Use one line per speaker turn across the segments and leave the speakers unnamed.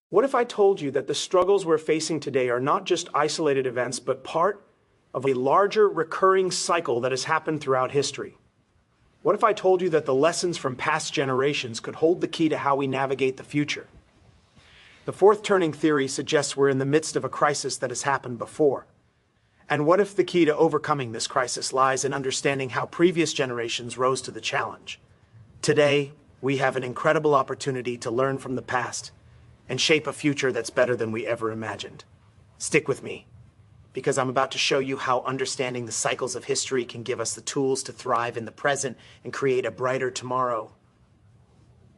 What if I told you that the struggles we're facing today are not just isolated events, but part of a larger recurring cycle that has happened throughout history? What if I told you that the lessons from past generations could hold the key to how we navigate the future? The fourth turning theory suggests we're in the midst of a crisis that has happened before. And what if the key to overcoming this crisis lies in understanding how previous generations rose to the challenge? Today, we have an incredible opportunity to learn from the past and shape a future that's better than we ever imagined. Stick with me, because I'm about to show you how understanding the cycles of history can give us the tools to thrive in the present and create a brighter tomorrow.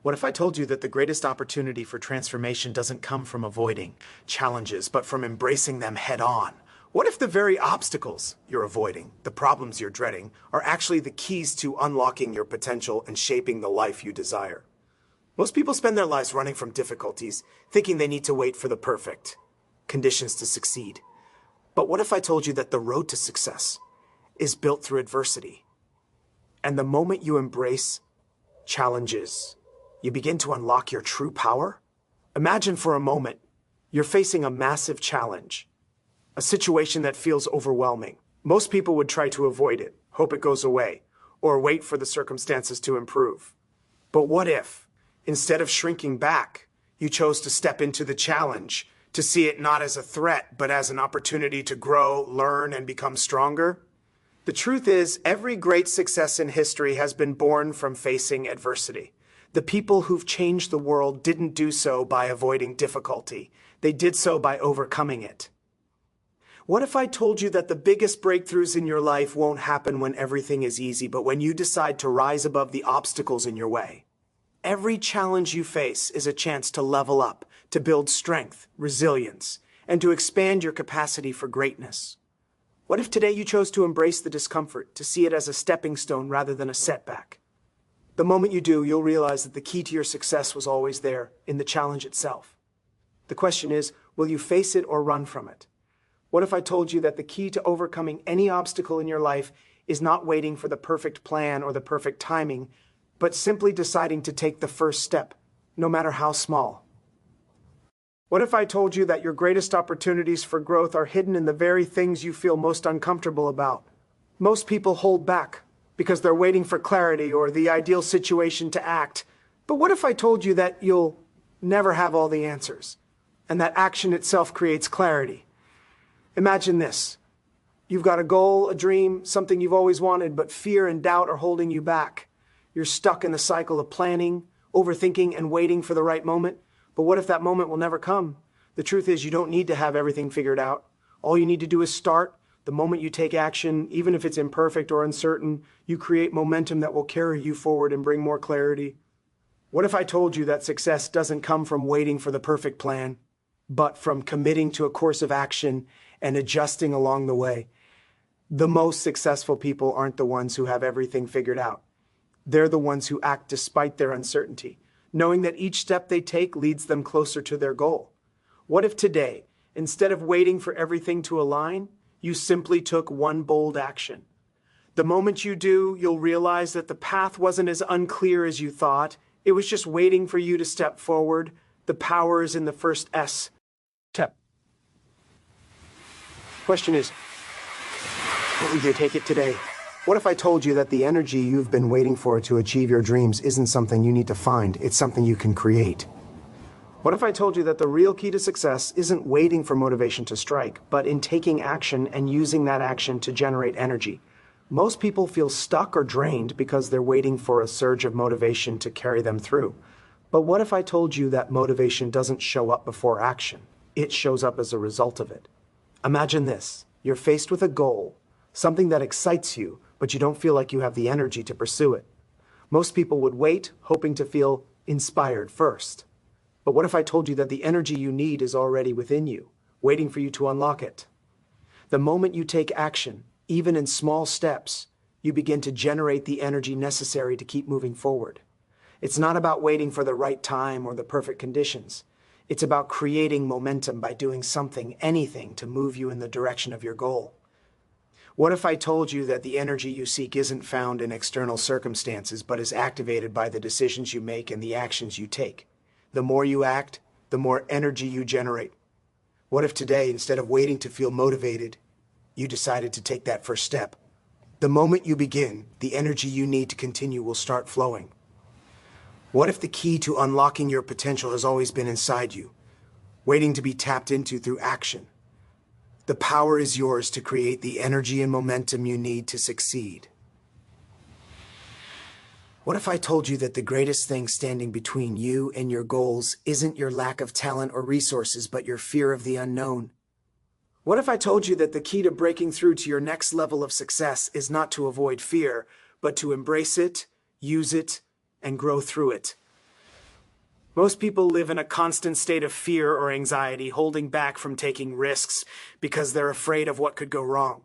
What if I told you that the greatest opportunity for transformation doesn't come from avoiding challenges, but from embracing them head on? What if the very obstacles you're avoiding, the problems you're dreading, are actually the keys to unlocking your potential and shaping the life you desire? Most people spend their lives running from difficulties, thinking they need to wait for the perfect conditions to succeed. But what if I told you that the road to success is built through adversity? And the moment you embrace challenges, you begin to unlock your true power? Imagine for a moment you're facing a massive challenge, a situation that feels overwhelming. Most people would try to avoid it, hope it goes away, or wait for the circumstances to improve. But what if, instead of shrinking back, you chose to step into the challenge, to see it not as a threat, but as an opportunity to grow, learn, and become stronger? The truth is, every great success in history has been born from facing adversity. The people who've changed the world didn't do so by avoiding difficulty. They did so by overcoming it. What if I told you that the biggest breakthroughs in your life won't happen when everything is easy, but when you decide to rise above the obstacles in your way? Every challenge you face is a chance to level up, to build strength, resilience, and to expand your capacity for greatness. What if today you chose to embrace the discomfort, to see it as a stepping stone rather than a setback? The moment you do, you'll realize that the key to your success was always there, in the challenge itself. The question is, will you face it or run from it? What if I told you that the key to overcoming any obstacle in your life is not waiting for the perfect plan or the perfect timing, but simply deciding to take the first step, no matter how small? What if I told you that your greatest opportunities for growth are hidden in the very things you feel most uncomfortable about? Most people hold back because they're waiting for clarity or the ideal situation to act. But what if I told you that you'll never have all the answers, and that action itself creates clarity? Imagine this. You've got a goal, a dream, something you've always wanted, but fear and doubt are holding you back. You're stuck in the cycle of planning, overthinking, and waiting for the right moment. But what if that moment will never come? The truth is, you don't need to have everything figured out. All you need to do is start. The moment you take action, even if it's imperfect or uncertain, you create momentum that will carry you forward and bring more clarity. What if I told you that success doesn't come from waiting for the perfect plan, but from committing to a course of action and adjusting along the way? The most successful people aren't the ones who have everything figured out. They're the ones who act despite their uncertainty, knowing that each step they take leads them closer to their goal. What if today, instead of waiting for everything to align, you simply took one bold action? The moment you do, you'll realize that the path wasn't as unclear as you thought. It was just waiting for you to step forward. The power is in the first S. Step. Question is, will you take it today? What if I told you that the energy you've been waiting for to achieve your dreams isn't something you need to find, it's something you can create? What if I told you that the real key to success isn't waiting for motivation to strike, but in taking action and using that action to generate energy? Most people feel stuck or drained because they're waiting for a surge of motivation to carry them through. But what if I told you that motivation doesn't show up before action? It shows up as a result of it. Imagine this. You're faced with a goal, something that excites you, but you don't feel like you have the energy to pursue it. Most people would wait, hoping to feel inspired first. But what if I told you that the energy you need is already within you, waiting for you to unlock it? The moment you take action, even in small steps, you begin to generate the energy necessary to keep moving forward. It's not about waiting for the right time or the perfect conditions. It's about creating momentum by doing something, anything, to move you in the direction of your goal. What if I told you that the energy you seek isn't found in external circumstances, but is activated by the decisions you make and the actions you take? The more you act, the more energy you generate. What if today, instead of waiting to feel motivated, you decided to take that first step? The moment you begin, the energy you need to continue will start flowing. What if the key to unlocking your potential has always been inside you, waiting to be tapped into through action? The power is yours to create the energy and momentum you need to succeed. What if I told you that the greatest thing standing between you and your goals isn't your lack of talent or resources, but your fear of the unknown? What if I told you that the key to breaking through to your next level of success is not to avoid fear, but to embrace it, use it, and grow through it? Most people live in a constant state of fear or anxiety, holding back from taking risks because they're afraid of what could go wrong.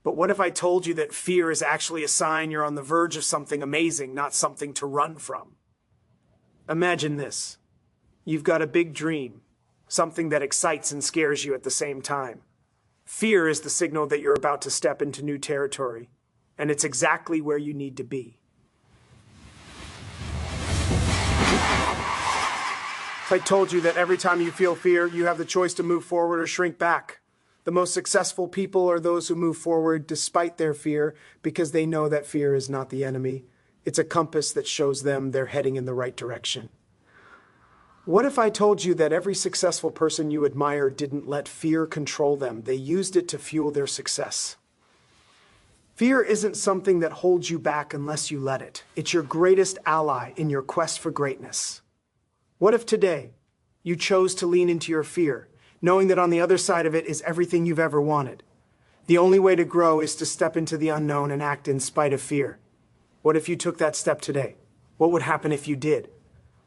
But what if I told you that fear is actually a sign you're on the verge of something amazing, not something to run from? Imagine this. You've got a big dream, something that excites and scares you at the same time. Fear is the signal that you're about to step into new territory, and it's exactly where you need to be. If I told you that every time you feel fear, you have the choice to move forward or shrink back. The most successful people are those who move forward despite their fear, because they know that fear is not the enemy. It's a compass that shows them they're heading in the right direction. What if I told you that every successful person you admire didn't let fear control them? They used it to fuel their success. Fear isn't something that holds you back unless you let it. It's your greatest ally in your quest for greatness. What if today you chose to lean into your fear, knowing that on the other side of it is everything you've ever wanted? The only way to grow is to step into the unknown and act in spite of fear. What if you took that step today? What would happen if you did?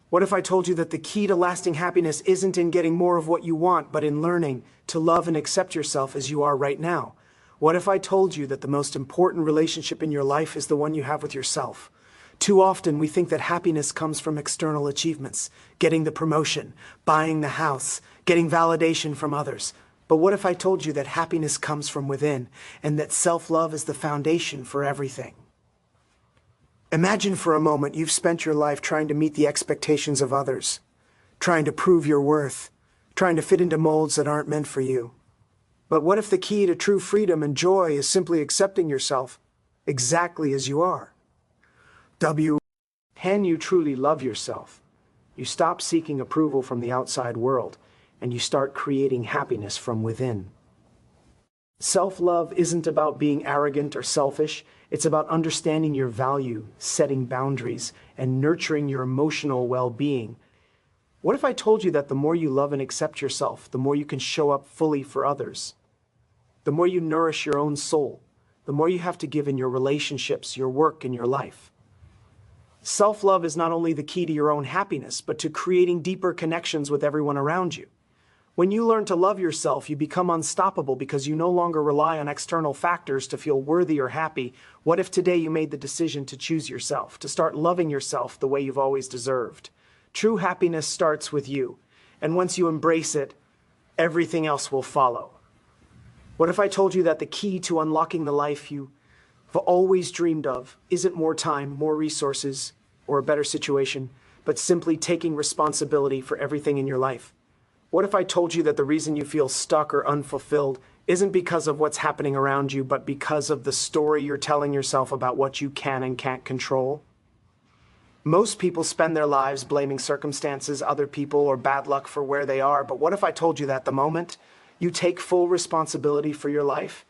What if I told you that the key to lasting happiness isn't in getting more of what you want, but in learning to love and accept yourself as you are right now? What if I told you that the most important relationship in your life is the one you have with yourself? Too often we think that happiness comes from external achievements, getting the promotion, buying the house, getting validation from others. But what if I told you that happiness comes from within, and that self-love is the foundation for everything? Imagine for a moment you've spent your life trying to meet the expectations of others, trying to prove your worth, trying to fit into molds that aren't meant for you. But what if the key to true freedom and joy is simply accepting yourself exactly as you are? Can you truly love yourself? You stop seeking approval from the outside world, and you start creating happiness from within. Self-love isn't about being arrogant or selfish. It's about understanding your value, setting boundaries, and nurturing your emotional well-being. What if I told you that the more you love and accept yourself, the more you can show up fully for others? The more you nourish your own soul, the more you have to give in your relationships, your work, and your life. Self-love is not only the key to your own happiness, but to creating deeper connections with everyone around you. When you learn to love yourself, you become unstoppable because you no longer rely on external factors to feel worthy or happy. What if today you made the decision to choose yourself, to start loving yourself the way you've always deserved? True happiness starts with you, and once you embrace it, everything else will follow. What if I told you that the key to unlocking the life you've always dreamed of isn't more time, more resources, or a better situation, but simply taking responsibility for everything in your life? What if I told you that the reason you feel stuck or unfulfilled isn't because of what's happening around you, but because of the story you're telling yourself about what you can and can't control? Most people spend their lives blaming circumstances, other people, or bad luck for where they are. But what if I told you that the moment you take full responsibility for your life,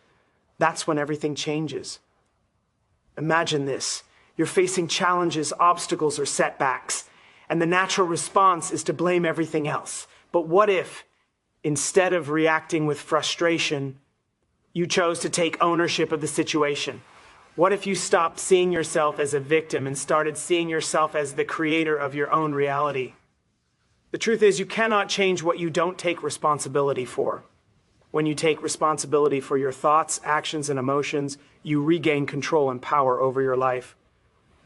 that's when everything changes? Imagine this. You're facing challenges, obstacles, or setbacks, and the natural response is to blame everything else. But what if, instead of reacting with frustration, you chose to take ownership of the situation? What if you stopped seeing yourself as a victim and started seeing yourself as the creator of your own reality? The truth is, you cannot change what you don't take responsibility for. When you take responsibility for your thoughts, actions, and emotions, you regain control and power over your life.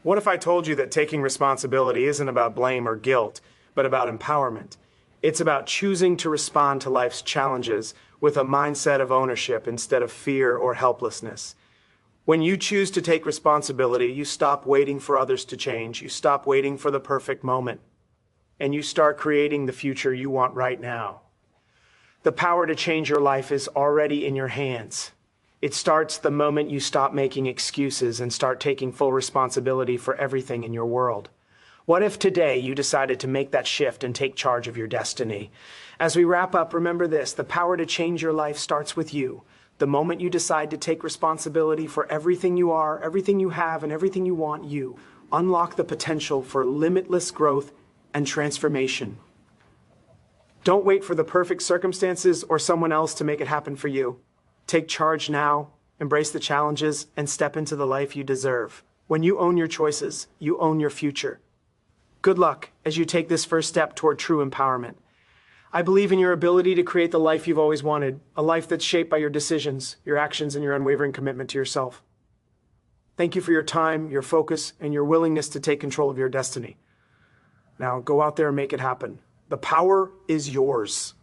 What if I told you that taking responsibility isn't about blame or guilt, but about empowerment? It's about choosing to respond to life's challenges with a mindset of ownership instead of fear or helplessness. When you choose to take responsibility, you stop waiting for others to change. You stop waiting for the perfect moment. and you start creating the future you want right now. The power to change your life is already in your hands. It starts the moment you stop making excuses and start taking full responsibility for everything in your world. What if today you decided to make that shift and take charge of your destiny? As we wrap up, remember this: the power to change your life starts with you. The moment you decide to take responsibility for everything you are, everything you have, and everything you want, you unlock the potential for limitless growth and transformation. Don't wait for the perfect circumstances or someone else to make it happen for you. Take charge now, embrace the challenges, and step into the life you deserve. When you own your choices, you own your future. Good luck as you take this first step toward true empowerment. I believe in your ability to create the life you've always wanted, a life that's shaped by your decisions, your actions, and your unwavering commitment to yourself. Thank you for your time, your focus, and your willingness to take control of your destiny. Now go out there and make it happen. The power is yours.